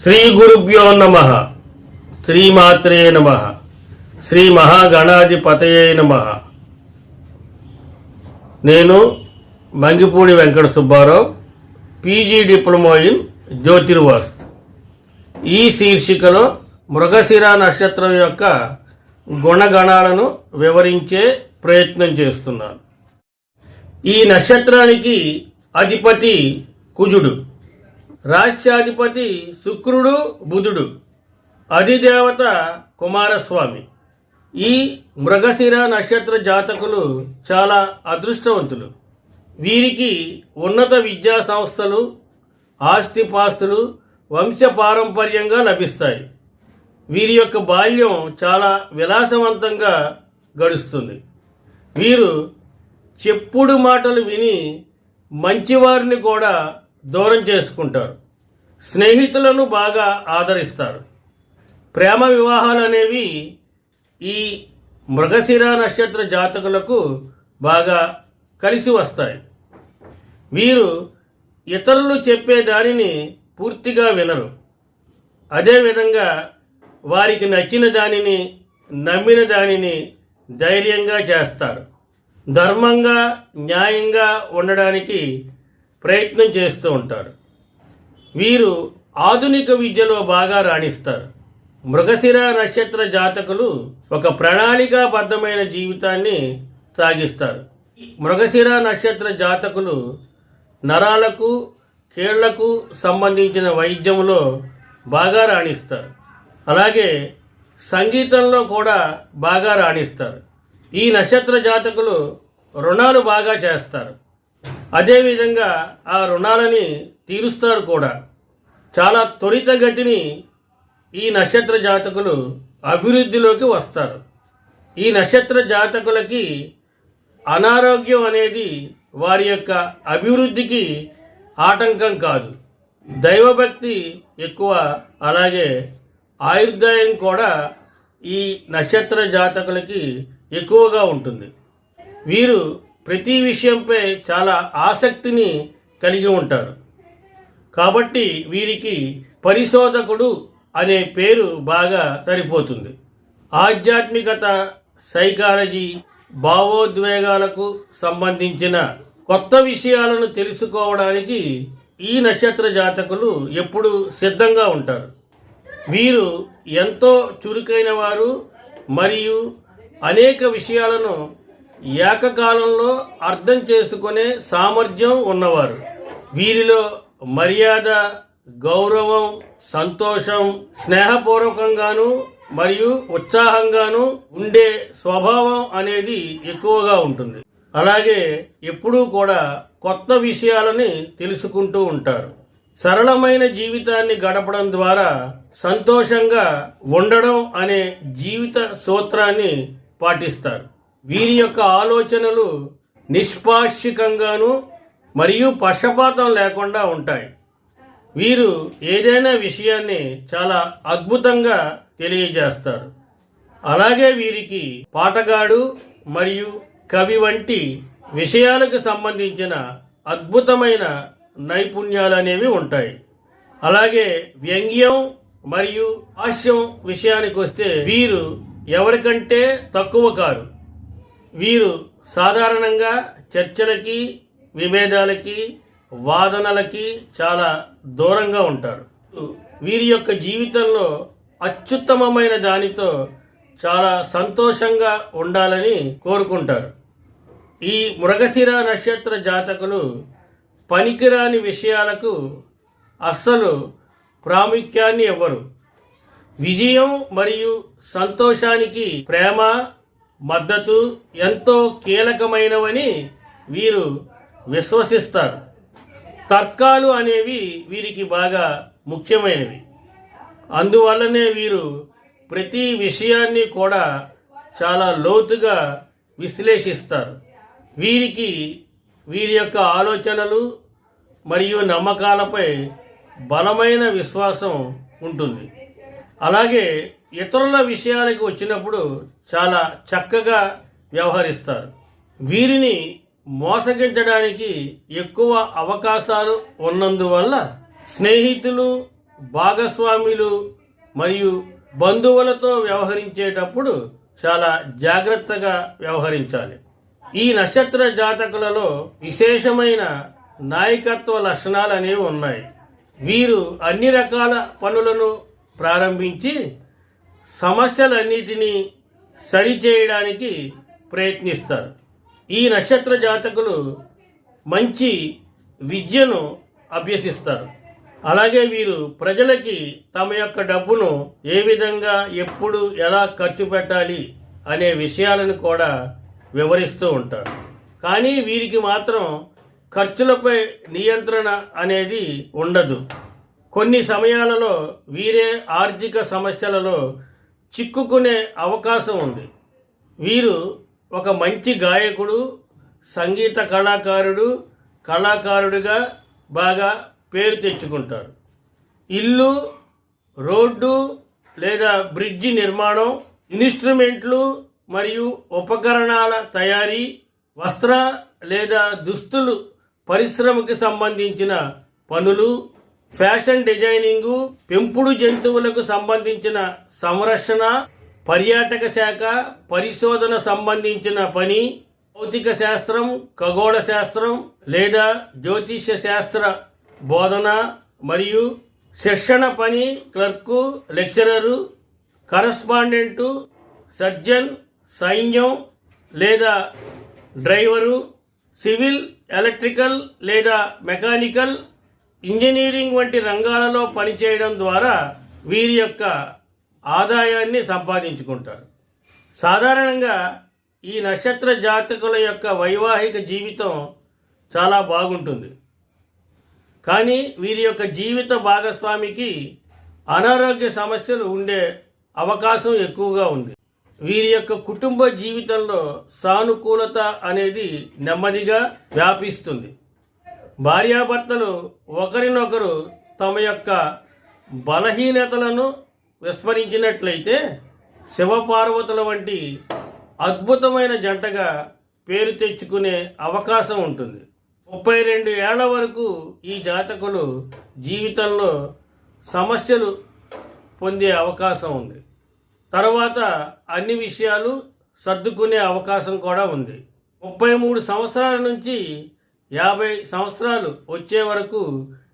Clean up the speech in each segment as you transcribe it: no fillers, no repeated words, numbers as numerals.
శ్రీ గురుభ్యో నమః. శ్రీమాత్రే నమః. శ్రీ మహాగణాధిపతయే నమః. నేను Mangipudi Venkata Subbarao, PG diploma in జ్యోతిర్వాస్తు. ఈ శీర్షికలో మృగశిర నక్షత్రం యొక్క గుణగణాలను వివరించే ప్రయత్నం చేస్తున్నాను. ఈ నక్షత్రానికి అధిపతి కుజుడు, రాశ్యాధిపతి శుక్రుడు, బుధుడు, అధిదేవత కుమారస్వామి. ఈ మృగశిర నక్షత్ర జాతకులు చాలా అదృష్టవంతులు. వీరికి ఉన్నత విద్యా సంస్థలు, ఆస్తిపాస్తులు వంశపారంపర్యంగా లభిస్తాయి. వీరి యొక్క బాల్యం చాలా విలాసవంతంగా గడుస్తుంది. వీరు చెప్పుడు మాటలు విని మంచివారిని కూడా దూరం చేసుకుంటారు. స్నేహితులను బాగా ఆదరిస్తారు. ప్రేమ వివాహాలు అనేవి ఈ మృగశిర నక్షత్ర జాతకులకు బాగా కలిసి వస్తాయి. వీరు ఇతరులు చెప్పే దానిని పూర్తిగా వినరు. అదేవిధంగా వారికి నచ్చిన దానిని, నమ్మిన దానిని ధైర్యంగా చేస్తారు. ధర్మంగా, న్యాయంగా ఉండడానికి ప్రయత్నం చేస్తూ ఉంటారు. వీరు ఆధునిక విద్యలో బాగా రాణిస్తారు. మృగశిర నక్షత్ర జాతకులు ఒక ప్రణాళికాబద్ధమైన జీవితాన్ని సాగిస్తారు. మృగశిర నక్షత్ర జాతకులు నరాలకు, కీళ్లకు సంబంధించిన వైద్యంలో బాగా రాణిస్తారు. అలాగే సంగీతంలో కూడా బాగా రాణిస్తారు. ఈ నక్షత్ర జాతకులు రుణాలు బాగా చేస్తారు. అదేవిధంగా ఆ రుణాలని తీరుస్తారు కూడా. చాలా త్వరితగతిని ఈ నక్షత్ర జాతకులు అభివృద్ధిలోకి వస్తారు. ఈ నక్షత్ర జాతకులకి అనారోగ్యం అనేది వారి యొక్క అభివృద్ధికి ఆటంకం కాదు. దైవభక్తి ఎక్కువ, అలాగే ఆయుర్దాయం కూడా ఈ నక్షత్ర జాతకులకి ఎక్కువగా ఉంటుంది. వీరు ప్రతి విషయంపై చాలా ఆసక్తిని కలిగి ఉంటారు. కాబట్టి వీరికి పరిశోధకుడు అనే పేరు బాగా సరిపోతుంది. ఆధ్యాత్మికత, సైకాలజీ, భావోద్వేగాలకు సంబంధించిన కొత్త విషయాలను తెలుసుకోవడానికి ఈ నక్షత్ర జాతకులు ఎప్పుడూ సిద్ధంగా ఉంటారు. వీరు ఎంతో చురుకైన వారు మరియు అనేక విషయాలను ఏకకాలంలో అర్థం చేసుకునే సామర్థ్యం ఉన్నవారు. వీరిలో మర్యాద, గౌరవం, సంతోషం, స్నేహపూర్వకంగాను మరియు ఉత్సాహంగాను ఉండే స్వభావం అనేది ఎక్కువగా ఉంటుంది. అలాగే ఎప్పుడూ కూడా కొత్త విషయాలని తెలుసుకుంటూ ఉంటారు. సరళమైన జీవితాన్ని గడపడం ద్వారా సంతోషంగా ఉండడం అనే జీవిత సూత్రాన్ని పాటిస్తారు. వీరి యొక్క ఆలోచనలు నిష్పాక్షికంగాను మరియు పక్షపాతం లేకుండా ఉంటాయి. వీరు ఏదైనా విషయాన్ని చాలా అద్భుతంగా తెలియజేస్తారు. అలాగే వీరికి పాటగాడు మరియు కవి వంటి విషయాలకు సంబంధించిన అద్భుతమైన నైపుణ్యాలు అనేవి ఉంటాయి. అలాగే వ్యంగ్యం మరియు హాస్యం విషయానికి వస్తే వీరు ఎవరికంటే తక్కువ కారు. వీరు సాధారణంగా చర్చలకి, విభేదాలకి, వాదనలకి చాలా దూరంగా ఉంటారు. వీరి యొక్క జీవితంలో అత్యుత్తమమైన దానితో చాలా సంతోషంగా ఉండాలని కోరుకుంటారు. ఈ మృగశిర నక్షత్ర జాతకులు పనికిరాని విషయాలకు అస్సలు ప్రాముఖ్యాన్ని ఇవ్వరు. విజయం మరియు సంతోషానికి ప్రేమ, మద్దతు ఎంతో కీలకమైనవని వీరు విశ్వసిస్తారు. తర్కాలు అనేవి వీరికి బాగా ముఖ్యమైనవి. అందువల్లనే వీరు ప్రతి విషయాన్ని కూడా చాలా లోతుగా విశ్లేషిస్తారు. వీరికి వీరి యొక్క ఆలోచనలు మరియు నమ్మకాలపై బలమైన విశ్వాసం ఉంటుంది. అలాగే ఇతరుల విషయాలకు వచ్చినప్పుడు చాలా చక్కగా వ్యవహరిస్తారు. వీరిని మోసగించడానికి ఎక్కువ అవకాశాలు ఉన్నందువల్ల స్నేహితులు, భాగస్వాములు మరియు బంధువులతో వ్యవహరించేటప్పుడు చాలా జాగ్రత్తగా వ్యవహరించాలి. ఈ నక్షత్ర జాతకులలో విశేషమైన నాయకత్వ లక్షణాలు అనేవి ఉన్నాయి. వీరు అన్ని రకాల పనులను ప్రారంభించి సమస్యలన్నిటినీ సరిచేయడానికి ప్రయత్నిస్తారు. ఈ నక్షత్ర జాతకులు మంచి విద్యను అభ్యసిస్తారు. అలాగే వీరు ప్రజలకి తమ యొక్క డబ్బును ఏ విధంగా ఎప్పుడు ఎలా ఖర్చు పెట్టాలి అనే విషయాలను కూడా వివరిస్తూ ఉంటారు. కానీ వీరికి మాత్రం ఖర్చులపై నియంత్రణ అనేది ఉండదు. కొన్ని సమయాలలో వీరే ఆర్థిక సమస్యలలో చిక్కుకునే అవకాశం ఉంది. వీరు ఒక మంచి గాయకుడు, సంగీత కళాకారుడిగా బాగా పేరు తెచ్చుకుంటారు. ఇల్లు, రోడ్డు లేదా బ్రిడ్జి నిర్మాణం, ఇన్స్ట్రుమెంట్లు మరియు ఉపకరణాల తయారీ, వస్త్ర లేదా దుస్తులు పరిశ్రమకి సంబంధించిన పనులు, ఫ్యాషన్ డిజైనింగు, పెంపుడు జంతువులకు సంబంధించిన సంరక్షణ, పర్యాటక శాఖ, పరిశోధన సంబంధించిన పని, భౌతిక శాస్త్రం, ఖగోళ శాస్త్రం లేదా జ్యోతిష్య శాస్త్ర బోధన మరియు శిక్షణ పని, క్లర్కు, లెక్చరరు, కరస్పాండెంటు, సర్జన్, సైన్యం లేదా డ్రైవరు, సివిల్, ఎలక్ట్రికల్ లేదా మెకానికల్, ఇంజనీరింగ్ వంటి రంగాలలో పనిచేయడం ద్వారా వీరి యొక్క ఆదాయాన్ని సంపాదించుకుంటారు. సాధారణంగా ఈ నక్షత్ర జాతకుల యొక్క వైవాహిక జీవితం చాలా బాగుంటుంది. కానీ వీరి యొక్క జీవిత భాగస్వామికి అనారోగ్య సమస్యలు ఉండే అవకాశం ఎక్కువగా ఉంది. వీరి యొక్క కుటుంబ జీవితంలో సానుకూలత అనేది నెమ్మదిగా వ్యాపిస్తుంది. భార్యాభర్తలు ఒకరినొకరు తమ యొక్క బలహీనతలను విస్మరించినట్లయితే శివపార్వతుల వంటి అద్భుతమైన జంటగా పేరు తెచ్చుకునే అవకాశం ఉంటుంది. 32 ఏళ్ల వరకు ఈ జాతకులు జీవితంలో సమస్యలు పొందే అవకాశం ఉంది. తర్వాత అన్ని విషయాలు సర్దుకునే అవకాశం కూడా ఉంది. 33 సంవత్సరాల నుంచి 50 సంవత్సరాలు వచ్చే వరకు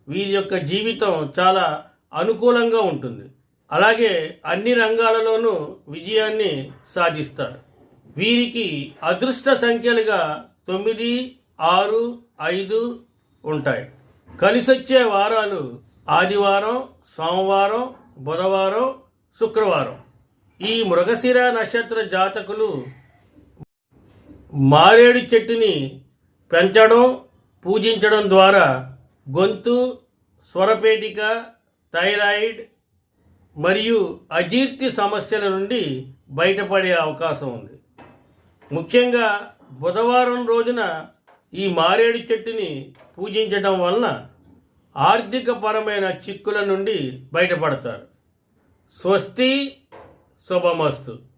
వీరి యొక్క జీవితం చాలా అనుకూలంగా ఉంటుంది. అలాగే అన్ని రంగాలలోనూ విజయాన్ని సాధిస్తారు. వీరికి అదృష్ట సంఖ్యలుగా 9, 6, 5 ఉంటాయి. కలిసొచ్చే వారాలు ఆదివారం, సోమవారం, బుధవారం, శుక్రవారం. ఈ మృగశిర నక్షత్ర జాతకులు మారేడు చెట్టుని పెంచడం, పూజించడం ద్వారా గొంతు, స్వరపేటిక, థైరాయిడ్ మరియు అజీర్తి సమస్యల నుండి బయటపడే అవకాశం ఉంది. ముఖ్యంగా బుధవారం రోజున ఈ మారేడు చెట్టుని పూజించడం వలన ఆర్థిక పరమైన చిక్కుల నుండి బయటపడతారు. స్వస్తి, శుభమస్తు.